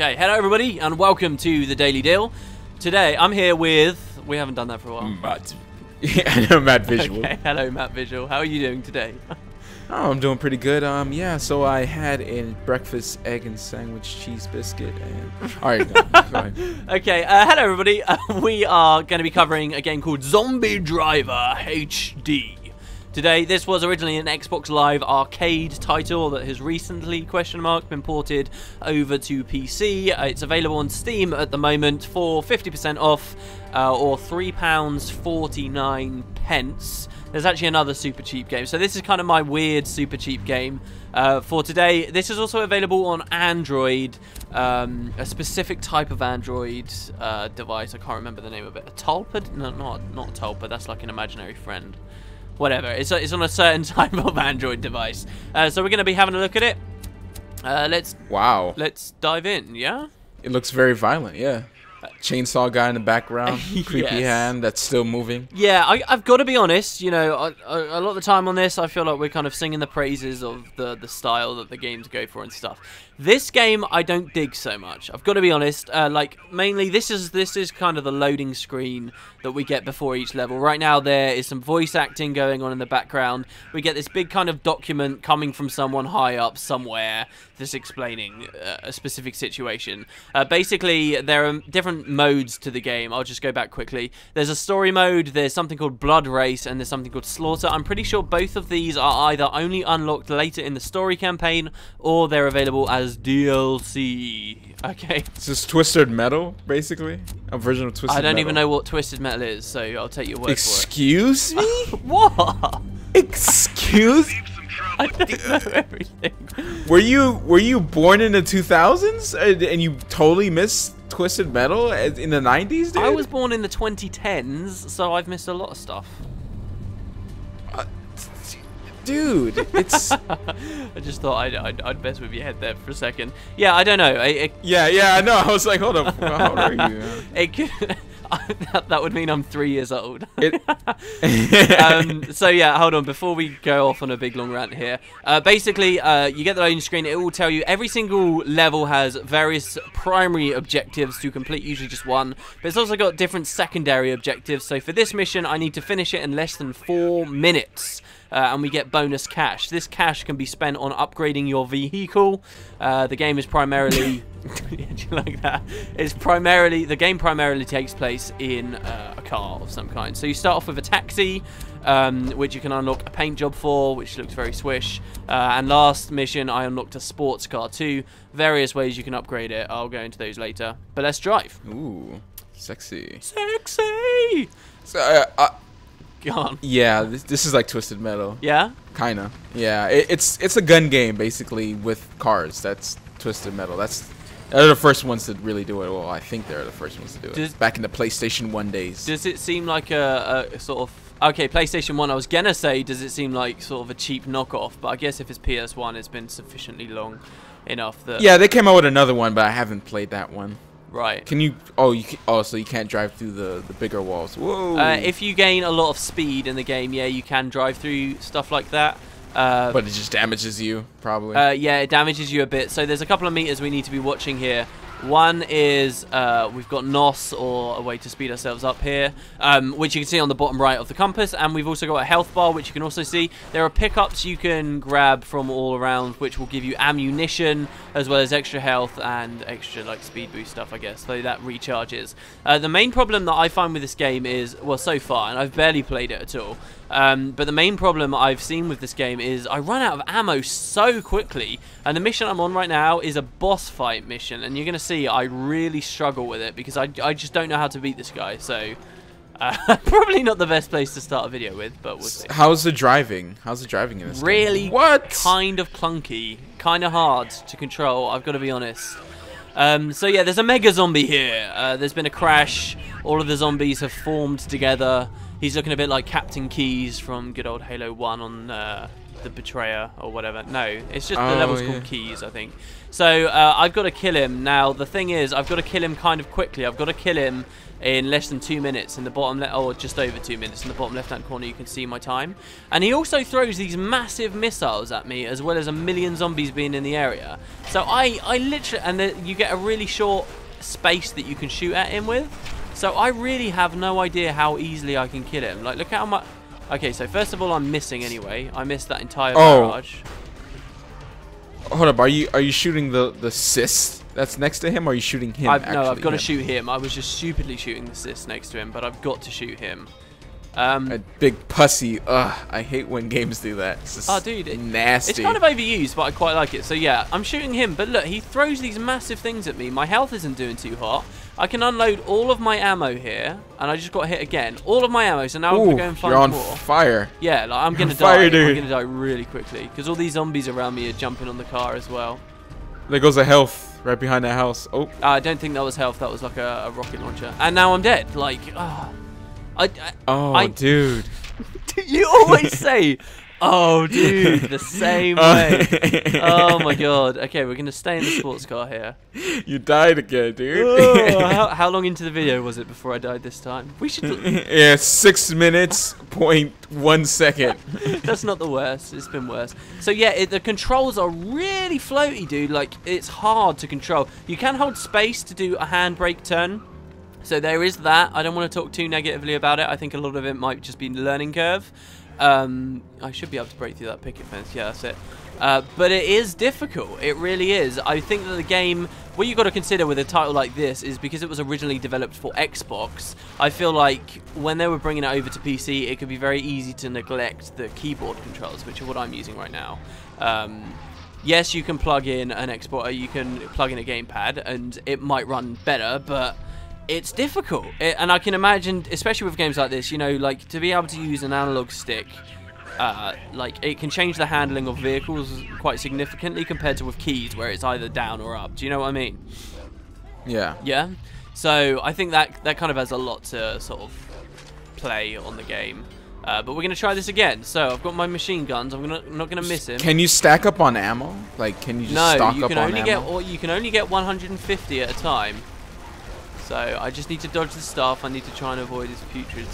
Okay, hello everybody, and welcome to the Daily Deal. Today, I'm here with... We haven't done that for a while. Matt. I know Matt Visual. Okay, hello Matt Visual. How are you doing today? Oh, I'm doing pretty good. Yeah, so I had a breakfast egg and sandwich cheese biscuit and... Alright, go ahead. Okay, hello everybody. We are going to be covering a game called Zombie Driver HD. Today, this was originally an Xbox Live Arcade title that has recently, been ported over to PC. It's available on Steam at the moment for 50% off, or £3.49. There's actually another super cheap game. So this is kind of my weird super cheap game for today. This is also available on Android, a specific type of Android device. I can't remember the name of it. A Tulpa? No, not a Tulpa. That's like an imaginary friend. Whatever, it's on a certain type of Android device. So we're going to be having a look at it. Let's dive in, yeah? It looks very violent, yeah. Chainsaw guy in the background, creepy Yes. hand that's still moving. Yeah, I've got to be honest, you know, a lot of the time on this, I feel like we're kind of singing the praises of the style that the games go for and stuff. This game, I don't dig so much. I've got to be honest. Like, mainly, this is kind of the loading screen that we get before each level. Right now, there is some voice acting going on in the background. We get this big kind of document coming from someone high up somewhere that's explaining a specific situation. Basically, there are different modes to the game. I'll just go back quickly. There's a story mode, there's something called Blood Race, and there's something called Slaughter. I'm pretty sure both of these are either only unlocked later in the story campaign, or they're available as DLC. Okay. It's just Twisted Metal, basically. A version of Twisted Metal. I don't even know what Twisted Metal is, so I'll take your word for it. Excuse me? What? Excuse? I don't know everything. Were you born in the 2000s and you totally missed Twisted Metal in the 90s, dude? I was born in the 2010s, so I've missed a lot of stuff. Dude, it's... I just thought I'd mess with your head there for a second. Yeah, I don't know. Yeah, I know. I was like, hold up. How old are you? It could... that would mean I'm 3 years old. So yeah, hold on. Before we go off on a big long rant here, basically, you get the loading screen. It will tell you every single level has various primary objectives to complete, usually just one. But it's also got different secondary objectives. So for this mission, I need to finish it in less than 4 minutes. And we get bonus cash. This cash can be spent on upgrading your vehicle. The game is primarily... Do you like that? The game primarily takes place in a car of some kind. So you start off with a taxi, which you can unlock a paint job for, which looks very swish. And last mission, I unlocked a sports car too. Various ways you can upgrade it. I'll go into those later. But let's drive. Ooh, sexy. Sexy! So, Go on. yeah, this is like Twisted Metal. Yeah? Kinda. Yeah, it's a gun game basically with cars. That's Twisted Metal. They're the first ones to really do it. Well, I think they're the first ones to do it. Back in the PlayStation 1 days. Does it seem like a sort of... Okay, PlayStation 1, I was gonna say, does it seem like sort of a cheap knockoff? But I guess if it's PS1, it's been sufficiently long enough that... Yeah, they came out with another one, but I haven't played that one. Right. Can you... Oh, so you can't drive through the bigger walls. Whoa. If you gain a lot of speed in the game, yeah, you can drive through stuff like that. But it just damages you, probably. Yeah, it damages you a bit. So there's a couple of meters we need to be watching here. One is we've got NOS, or a way to speed ourselves up here, which you can see on the bottom right of the compass, and we've also got a health bar, which you can also see. There are pickups you can grab from all around, which will give you ammunition, as well as extra health and extra like speed boost stuff, I guess, so that recharges. The main problem that I find with this game is, well, so far, and I've barely played it at all, but the main problem I've seen with this game is I run out of ammo so quickly, and the mission I'm on right now is a boss fight mission, and you're going to see I really struggle with it because I just don't know how to beat this guy, so probably not the best place to start a video with, but we'll see. How's the driving? How's the driving in this really game? What? Kind of clunky, kind of hard to control, I've got to be honest. So yeah, there's a mega zombie here. There's been a crash. All of the zombies have formed together. He's looking a bit like Captain Keyes from good old Halo 1 on the Betrayer or whatever. No, it's just the level's called Keyes, I think. So I've got to kill him. Now, the thing is, I've got to kill him kind of quickly. I've got to kill him in less than 2 minutes in the bottom left, or just over 2 minutes in the bottom left-hand corner. You can see my time. And he also throws these massive missiles at me, as well as a million zombies being in the area. So I literally, and you get a really short space that you can shoot at him with. So I really have no idea how easily I can kill him. Like, look how much. Okay, so first of all, I'm missing anyway. I missed that entire barrage. Hold up, are you shooting the cyst that's next to him, or are you shooting him? No, I've got to shoot him. I was just stupidly shooting the cyst next to him, but I've got to shoot him. A big pussy. Ugh, I hate when games do that. It's just dude, nasty. It's kind of overused, but I quite like it. So yeah, I'm shooting him, but look, he throws these massive things at me. My health isn't doing too hot. I can unload all of my ammo here, and I just got hit again. All of my ammo, so now I'm going to go and find more. You're on fire. Yeah, like, I'm going to die. I'm going to die really quickly, because all these zombies around me are jumping on the car as well. There goes a health right behind that house. Oh. I don't think that was health. That was like a rocket launcher. And now I'm dead. Like, dude. You always say, oh, dude, the same way. Oh, my God. Okay, we're going to stay in the sports car here. You died again, dude. Oh, how long into the video was it before I died this time? We should... Yeah, 6 minutes, 0.1 second. That's not the worst. It's been worse. So, yeah, the controls are really floaty, dude. Like, it's hard to control. You can hold space to do a handbrake turn. So there is that. I don't want to talk too negatively about it. I think a lot of it might just be learning curve. I should be able to break through that picket fence. Yeah, that's it. But it is difficult. It really is. I think that the game, what you've got to consider with a title like this is because it was originally developed for Xbox, I feel like when they were bringing it over to PC, it could be very easy to neglect the keyboard controls, which are what I'm using right now. Yes, you can plug in an exporter, you can plug in a gamepad, and it might run better, but it's difficult. And I can imagine, especially with games like this, you know, like to be able to use an analog stick, like it can change the handling of vehicles quite significantly compared to with keys where it's either down or up. Do you know what I mean? Yeah. Yeah? So I think that kind of has a lot to sort of play on the game. But we're going to try this again. So I've got my machine guns. I'm not going to miss him. Can you stack up on ammo? Like, can you just stock up on ammo? You can only get 150 at a time. So I just need to dodge the stuff. I need to try and avoid his putrid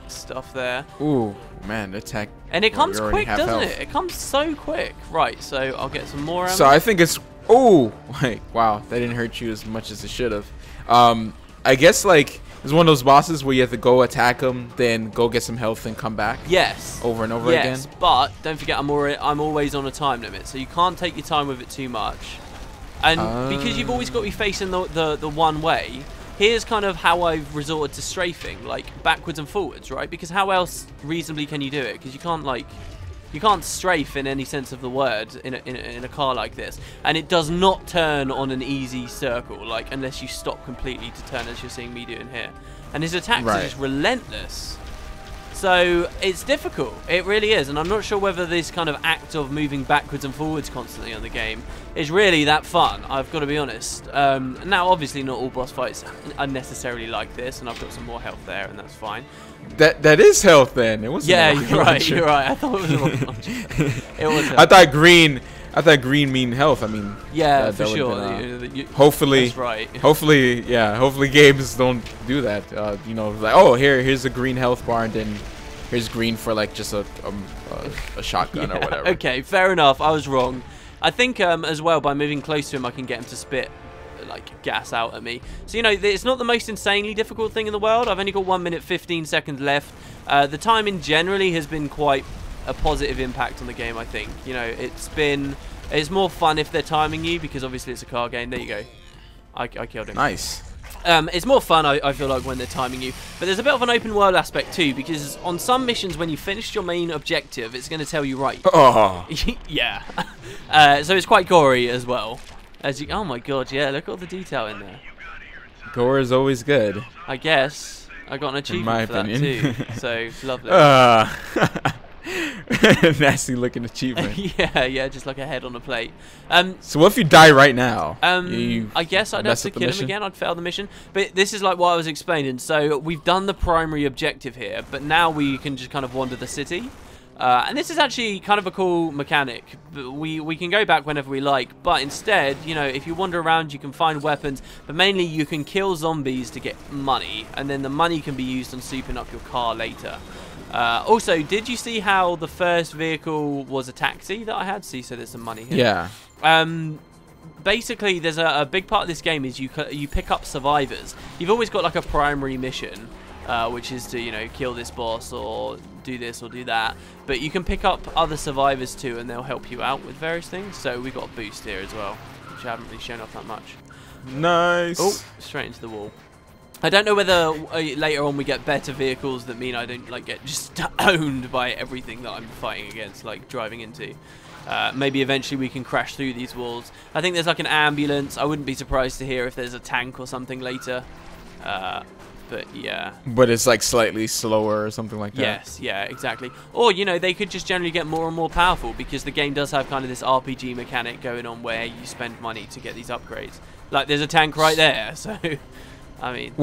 stuff there. Ooh, man, attack. And it comes quick, doesn't it? It comes so quick. Right, so I'll get some more ammo. So I think it's... Ooh, wait, wow, that didn't hurt you as much as it should have. I guess, like, it's one of those bosses where you have to go attack them, then go get some health and come back. Yes. Over and over again. Yes, but don't forget I'm always on a time limit, so you can't take your time with it too much. And because you've always got to be facing the one way, here's kind of how I've resorted to strafing, like backwards and forwards, right? Because how else reasonably can you do it? Because you can't strafe in any sense of the word in a car like this. And it does not turn on an easy circle, like unless you stop completely to turn, as you're seeing me doing here. And his attacks are just relentless. So it's difficult. It really is. And I'm not sure whether this kind of act of moving backwards and forwards constantly on the game is really that fun. I've got to be honest. Now, obviously, not all boss fights are necessarily like this, and I've got some more health there, and that's fine. That is health then. It wasn't. Yeah, you're right. You're right. I thought it was a rocket launcher. It was. I thought green mean health. I mean. Yeah, for sure. Hopefully. That's right. Hopefully, yeah. Hopefully, games don't do that. You know, like, oh, here's a green health bar, and then here's green for like just a shotgun or whatever. Okay, fair enough. I was wrong. I think as well by moving close to him, I can get him to spit like gas out at me. So you know, it's not the most insanely difficult thing in the world. I've only got 1 minute 15 seconds left. The timing generally has been quite a positive impact on the game. I think, you know, it's more fun if they're timing you, because obviously it's a car game. There you go. I killed him. Nice. It's more fun, I feel like, when they're timing you. But there's a bit of an open world aspect too, because on some missions, when you finish your main objective, it's going to tell you right. Oh. Yeah. So it's quite gory as well. Oh my god, yeah, look at all the detail in there. Gore is always good. I guess. I got an achievement for that too. So, lovely. Nasty looking achievement. yeah, just like a head on a plate. So what if you die right now? I guess I'd have to kill him again. I'd fail the mission. But this is like what I was explaining. So we've done the primary objective here, but now we can just kind of wander the city. And this is actually kind of a cool mechanic. We can go back whenever we like, but instead, you know, if you wander around, you can find weapons, but mainly you can kill zombies to get money, and then the money can be used on souping up your car later. Also, did you see how the first vehicle was a taxi that I had? See, so there's some money here. Yeah. Basically, there's a big part of this game is you pick up survivors. You've always got like a primary mission, which is to, you know, kill this boss or do this or do that. But you can pick up other survivors too, and they'll help you out with various things. So we got a boost here as well, which I haven't really shown off that much. Nice. Oh, straight into the wall. I don't know whether later on we get better vehicles that mean I don't like get just owned by everything that I'm fighting against, like driving into. Maybe eventually we can crash through these walls. I think there's like an ambulance. I wouldn't be surprised to hear if there's a tank or something later. But yeah. But it's like slightly slower or something like that. Yes, yeah, exactly. Or, you know, they could just generally get more and more powerful because the game does have kind of this RPG mechanic going on where you spend money to get these upgrades. Like, there's a tank right there, so... I mean...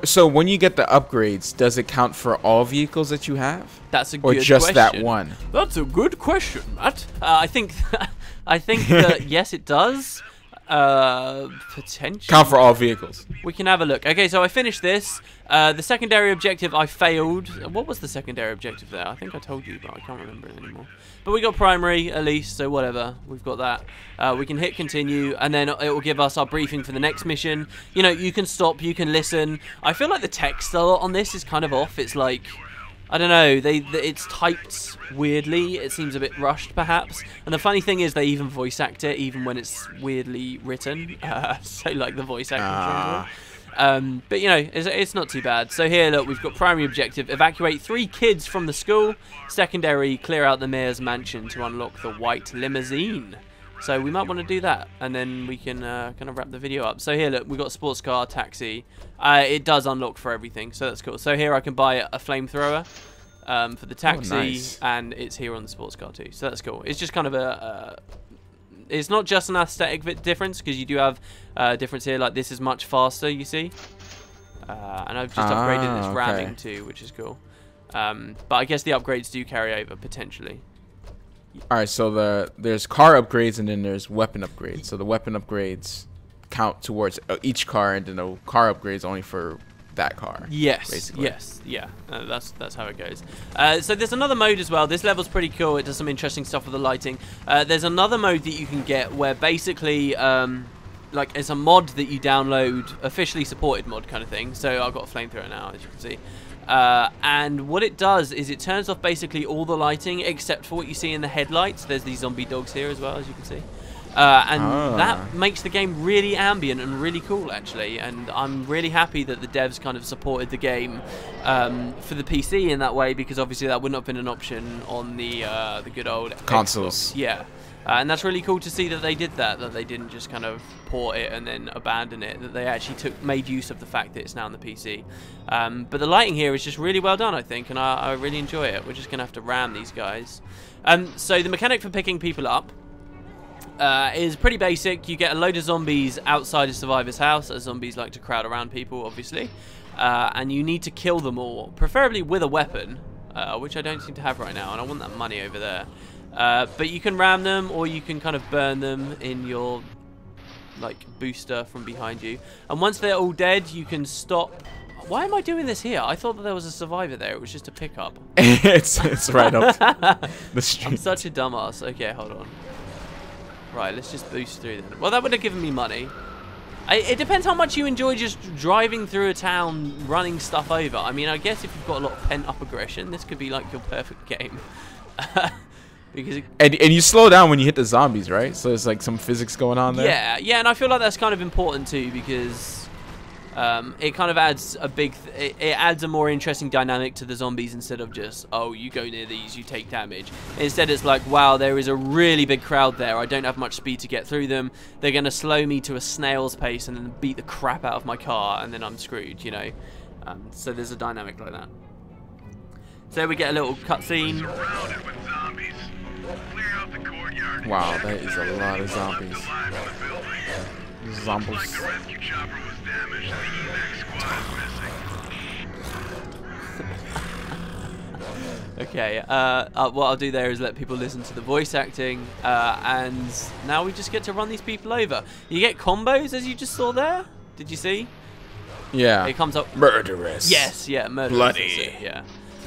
So when you get the upgrades, does it count for all vehicles that you have? That's a good question. Or just that one? That's a good question, Matt. I think that, yes, it does. Potentially. Count for all vehicles. We can have a look. Okay, so I finished this. The secondary objective I failed. What was the secondary objective there? I think I told you, but I can't remember it anymore. But we got primary at least, so whatever. We've got that. We can hit continue, and then it will give us our briefing for the next mission. You know, you can stop, you can listen. I feel like the text a lot on this is kind of off. It's like, I don't know, it's typed weirdly. It seems a bit rushed, perhaps. And the funny thing is, they even voice act it, even when it's weirdly written. So, like, the voice acting. But, you know, it's not too bad. So here, look, we've got primary objective. Evacuate 3 kids from the school. Secondary, clear out the mayor's mansion to unlock the white limousine. So we might want to do that, and then we can kind of wrap the video up. So here, look, we've got sports car, taxi. It does unlock for everything, so that's cool. So here I can buy a flamethrower for the taxi, nice. And it's here on the sports car too. So that's cool. It's just kind of it's not just an aesthetic difference, because you do have difference here. Like, this is much faster, you see. And I've just upgraded this ramming too, which is cool. But I guess the upgrades do carry over, potentially. Alright, so there's car upgrades and then there's weapon upgrades. So the weapon upgrades count towards each car, and then the car upgrades only for that car. Yes, basically. Yes, yeah. That's how it goes. So there's another mode as well. This level's pretty cool. It does some interesting stuff with the lighting. There's another mode that you can get where basically, like, it's a mod that you download, officially supported mod kind of thing. So I've got a flamethrower now, as you can see. And what it does is it turns off basically all the lighting except for what you see in the headlights. There's these zombie dogs here as well, as you can see. And that makes the game really ambient and really cool, actually. And I'm really happy that the devs kind of supported the game for the PC in that way, because obviously that wouldn't have been an option on the good old consoles. Xbox. Yeah. And that's really cool to see that they did that they didn't just kind of port it and then abandon it, that they actually made use of the fact that it's now on the PC. But the lighting here is just really well done, I think, and I really enjoy it. We're just going to have to ram these guys. So the mechanic for picking people up is pretty basic. You get a load of zombies outside a survivor's house, as zombies like to crowd around people, obviously. And you need to kill them all, preferably with a weapon, which I don't seem to have right now, and I want that money over there. But you can ram them, or you can kind of burn them in your, like, booster from behind you. And once they're all dead, you can stop. Why am I doing this here? I thought that there was a survivor there. It was just a pickup. it's right up the street. I'm such a dumbass. Okay, hold on. Right, let's just boost through then. Well, that would have given me money. It depends how much you enjoy just driving through a town, running stuff over. I mean, I guess if you've got a lot of pent-up aggression, this could be like your perfect game. Because and you slow down when you hit the zombies, right? So there's like some physics going on there. Yeah, and I feel like that's kind of important too, because it kind of adds it adds a more interesting dynamic to the zombies, instead of just, oh, you go near these, you take damage. Instead, it's like, wow, there is a really big crowd there. I don't have much speed to get through them. They're going to slow me to a snail's pace and then beat the crap out of my car, and then I'm screwed, you know. So there's a dynamic like that. So we get a little cutscene. Wow, that is a lot of zombies. Zombies. Okay, what I'll do there is let people listen to the voice acting, and now we just get to run these people over. You get combos, as you just saw there. Did you see? Yeah. It comes up murderous. Yes, yeah, murderous. Bloody. Yeah.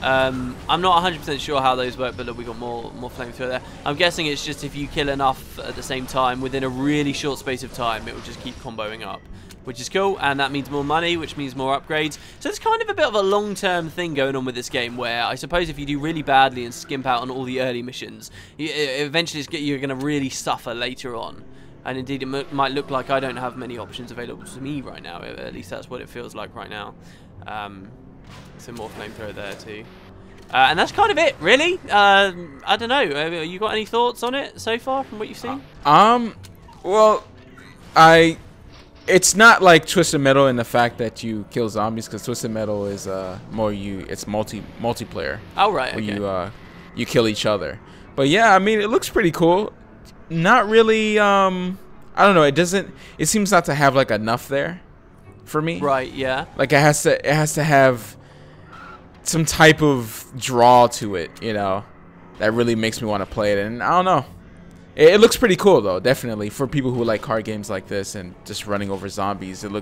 I'm not 100% sure how those work, but look, we got more flamethrower there. I'm guessing it's just if you kill enough at the same time within a really short space of time, it will just keep comboing up, which is cool, and that means more money, which means more upgrades. So it's kind of a bit of a long-term thing going on with this game, where I suppose if you do really badly and skimp out on all the early missions, eventually you're going to really suffer later on. And indeed, it might look like I don't have many options available to me right now. At least that's what it feels like right now. Some more flamethrower there too. And that's kind of it, really. I don't know. You got any thoughts on it so far from what you've seen? Well, it's not like Twisted Metal in the fact that you kill zombies, because Twisted Metal is it's multiplayer. Oh right, okay. Where you kill each other. But yeah, I mean, it looks pretty cool. Not really. I don't know. It seems not to have like enough there for me. Right. Yeah. Like it has to have some type of draw to it, you know, that really makes me want to play it. And I don't know. It looks pretty cool though, definitely, for people who like card games like this and just running over zombies. And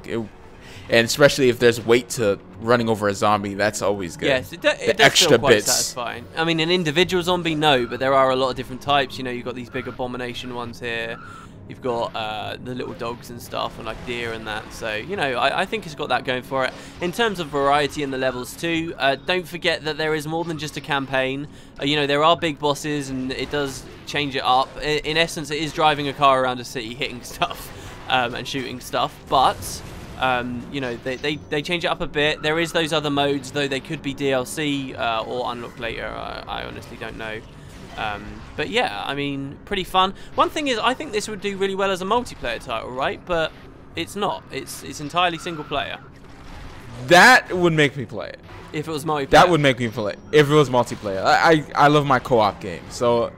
especially if there's weight to running over a zombie, that's always good. Yes, it does extra feel quite bits. satisfying. I mean, an individual zombie, no, but there are a lot of different types. You know, you've got these big abomination ones here. You've got the little dogs and stuff, and like deer and that. So, you know, I think it's got that going for it. In terms of variety in the levels too, don't forget that there is more than just a campaign. You know, there are big bosses, and it does change it up. In essence, it is driving a car around a city, hitting stuff and shooting stuff. But you know, they change it up a bit. There is those other modes, though they could be DLC or unlocked later. I honestly don't know. But yeah, I mean, pretty fun. One thing is, I think this would do really well as a multiplayer title, right? But it's not. It's entirely single player. That would make me play it. If it was multiplayer. That would make me play it. If it was multiplayer. I love my co-op games, so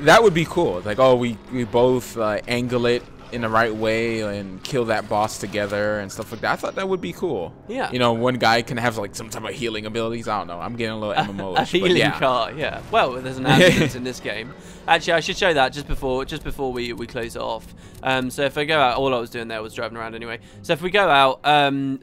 that would be cool. Like, oh, we both angle it in the right way and kill that boss together and stuff like that. I thought that would be cool. Yeah. You know, one guy can have like some type of healing abilities. I don't know. I'm getting a little MMO-ish. A healing car, yeah. Well, there's an ambulance in this game. Actually, I should show that just before we close it off. So if I go out, all I was doing there was driving around anyway. So if we go out,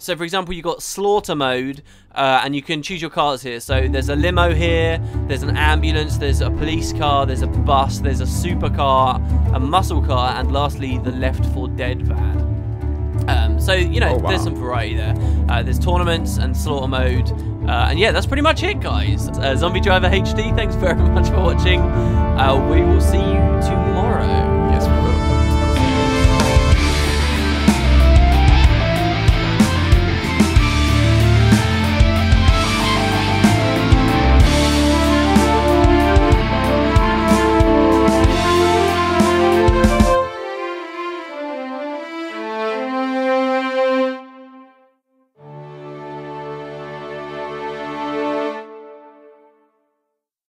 so for example, you've got slaughter mode, and you can choose your cars here. So there's a limo here, there's an ambulance, there's a police car, there's a bus, there's a supercar, a muscle car, and lastly, the Left 4 Dead van. So, you know, there's some variety there. There's tournaments and slaughter mode. And yeah, that's pretty much it, guys. Zombie Driver HD, thanks very much for watching. We will see you tomorrow.